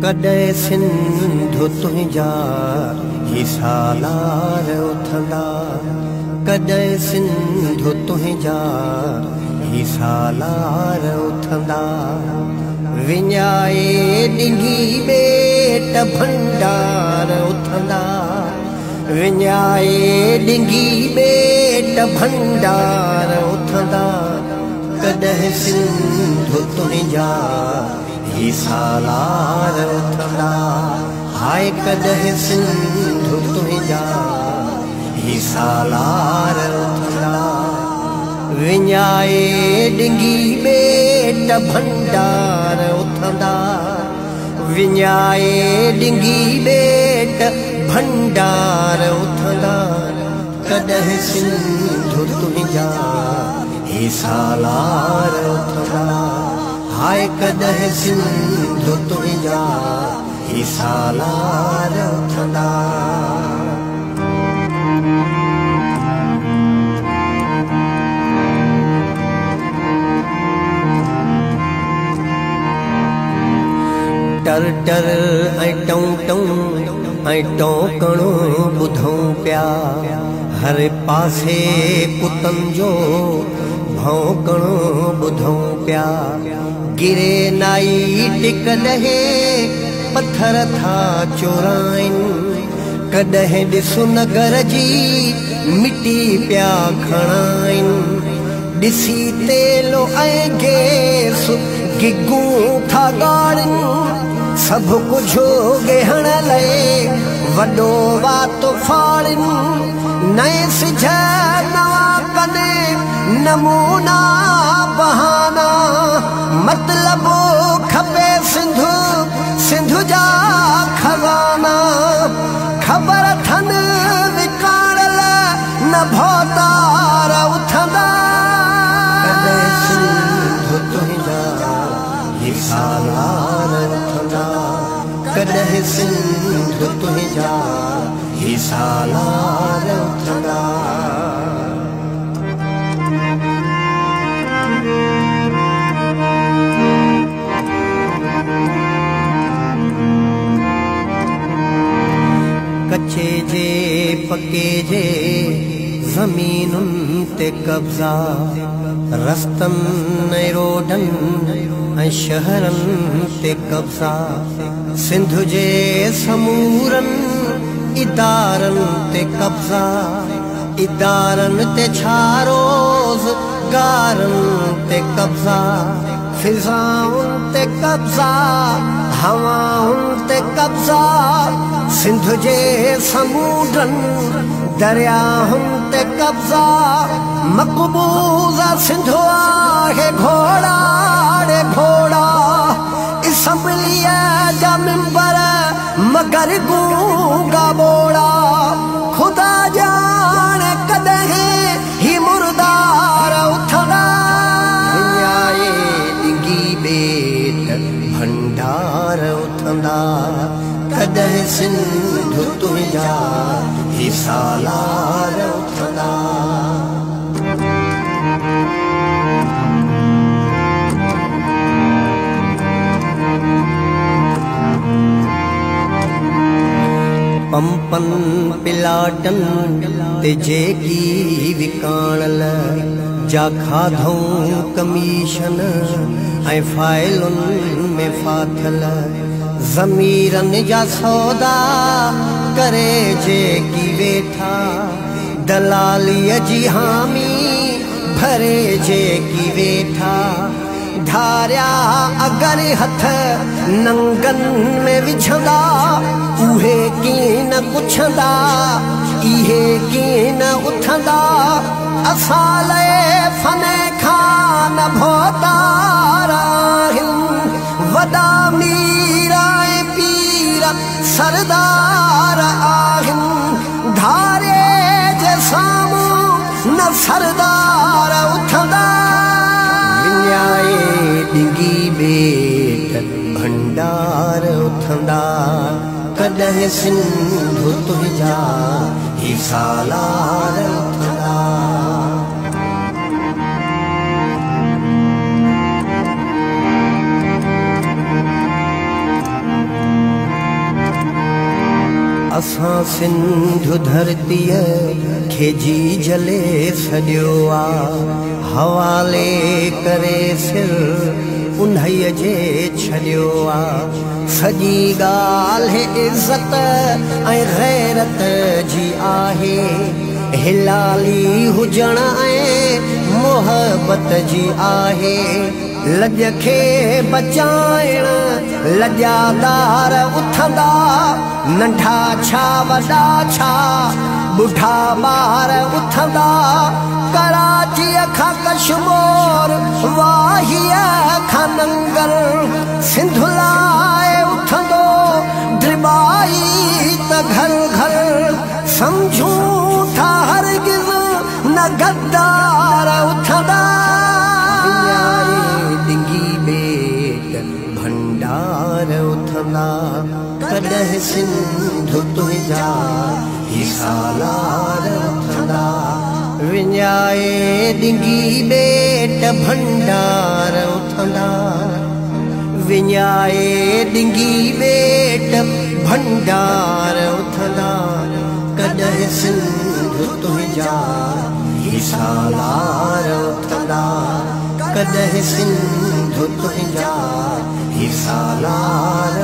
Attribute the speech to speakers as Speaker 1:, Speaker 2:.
Speaker 1: कॾहिं सिंधु तुंहिंजा ही सालार उथंदा, कॾहिं सिंधु तुंहिंजा ही सालार उथंदा। विञाए ॾिघी ॿेट भंडार उथंदा, विञाए ॾिघी ॿेट भंडार उथंदा। कॾहिं सिंधु तुंहिंजा ही सालार उथंदा, हाय कॾहिं सिंधु तुंहिंजा ही सालार उथंदा। विञाए ॾिघी ॿेट भंडार उथंदा, विञाए ॾिघी ॿेट भंडार उथंदा। कॾहिं सिंधु तुंहिंजा ही सालार उथंदा, हाय कॾहिं सिंधु तुंहिंजा ही सालार उथंदा। टर टर ऐं टूं टूं ऐं टोकणो ॿुधूं पिया, हर पासे कुतनि जो भौंकणो ॿुधूं पिया। गिरे नाइट कॾहिं पत्थर था चोराइनि, कॾहिं ॾिसु नगर जी मिटी पिया खणाइनि। ॾिसी तेलो ऐं गैस गिगूं था ॻाड़नि, सभु कुझु गेहण लाइ वॾो वातो फाड़नि। नए सिझ नवां कने नमूना बहाना, मतलब खपे सिंधु सिंधु जा खजाना। ख़बर थन विकाणल न भौतार उथंदा, कॾहिं सिंधु तुंहिंजा ही सालार उथंदा, कॾहिं सिंधु तुंहिंजा ही सालार उथंदा। कच्चे जे पके जे ज़मीनुनि ते कब्ज़ा, रस्तनि ऐं रोडनि ऐं शहरनि ते कब्ज़ा। सिंधु जे समूरनि इदारनि ते कब्ज़ा, इदारनि ते छा रोज़गारनि ते कब्ज़ा। फिज़ाउनि ते कब्ज़ा, हवाउनि ते कब्ज़ा। सिंधु जे समूंडनि दरियाहुनि ते कब्ज़ा। मक़बूज़ा सिंधु आहे घोड़ा रे घोड़ा, असम्बलीअ जा मिंबर मगर गूंगा ॿोड़ा। ख़ुदा ॼाणे कॾहिं ही मुर्दार उथंदा, विञाए ॾिघी ॿेट भंडार उथंदा। कॾहिं सिंधु तुंहिंजा ही सालार उथंदा। पंपनि प्लाटनि ते जेकी विकाणल जा खाधऊं कमीशन ऐं फाइलुनि में फाथल। ज़मीरनि जा सौदा करे जेकी वेठा, दलालीअ जी हामी भरे जेकी वेठा। धारिया अगर हथ नंगनि में विझंदा, उहे कीअं न पुछंदा, इहे कीअं न उथंदा। असां लाइ फने खां न भौतार आहिनि, वॾा मीर ऐं पीर सरदार आहिनि। धारे जे साम्हूं न सरदार उथंदा, विञाए ॾिघी ॿेट भंडार भंडार उथंदा कॾहिं सिंधु तुंहिंजा ही सालार उथंदा। असां सिंधु धरतीअ खे जी जले छॾियो आ, हवाले करे सिर उन्हीअ जे छॾियो आ। सॼी ॻाल्हि इज़त ऐं गैरत जी आहे, हिलाली हुजण ऐं मोहबत जी आहे। लॼ खे बचाइण लॼादार उथंदा, नंढा छा वॾा छा ॿुढा ॿार उथंदा। कराचीअ खां कश्मीर वाहीअ खां नंगल, सिंध लाइ उथंदो ड्रिबाई त घर घर। समझूं था हरगिज़ न गद्दार उथंदा, डिंगी बेट भंडार उथंदा कॾहिं सिंधु तुंहिंजा ही सालार उथंदा। विञाए डिंगी बेट भंडार उथंदा, विञाए डिंगी बेट भंडार उथंदा कॾहिं सिंधु तुंहिंजा ही सालार उथंदा। कॾहिं सिंधु तुंहिंजा ही सालार